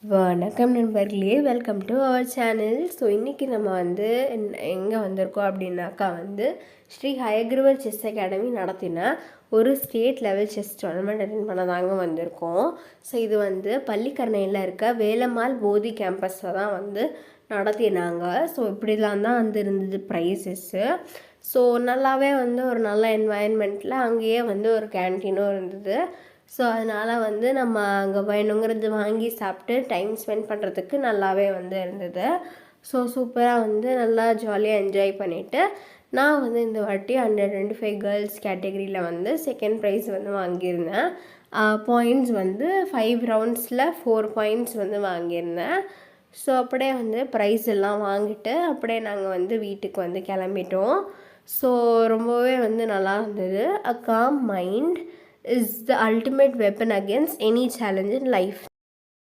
வணக்கம் நண்பர்களே, welcome to our channel. So இன்றைக்கி நம்ம வந்து எங்கே வந்திருக்கோம் அப்படின்னாக்கா ஸ்ரீ ஹயக்ரீவர் செஸ் அகாடமி நடத்தின ஒரு state level chess tournament attend பண்ண தாங்க வந்திருக்கோம். ஸோ இது பள்ளிக்கரணையில் இருக்க வேலம்மாள் போதி கேம்பஸில் தான் நடத்தினாங்க. ஸோ இப்படிலாம் தான் இருந்தது ப்ரைஸஸ்ஸு. ஸோ நல்லாவே ஒரு நல்ல என்வாயன்மெண்ட்டில் அங்கேயே ஒரு கேன்டீனும் இருந்தது. ஸோ அதனால் நம்ம அங்கே வேணுங்கிறது வாங்கி சாப்பிட்டு டைம் ஸ்பெண்ட் பண்ணுறதுக்கு நல்லாவே இருந்தது. ஸோ சூப்பராக நல்லா ஜாலியாக என்ஜாய் பண்ணிவிட்டு நான் இந்த வாட்டி அண்டர் 25 கேர்ள்ஸ் கேட்டகரியில் செகண்ட் ப்ரைஸ் வாங்கியிருந்தேன். பாயிண்ட்ஸ் 5 ரவுண்ட்ஸில் 4 பாயிண்ட்ஸ் வாங்கியிருந்தேன். ஸோ அப்படியே ப்ரைஸ் எல்லாம் வாங்கிட்டு அப்படியே நாங்கள் வீட்டுக்கு கிளம்பிட்டோம். ஸோ ரொம்பவே நல்லா இருந்தது. A calm mind is the ultimate weapon against any challenge in life.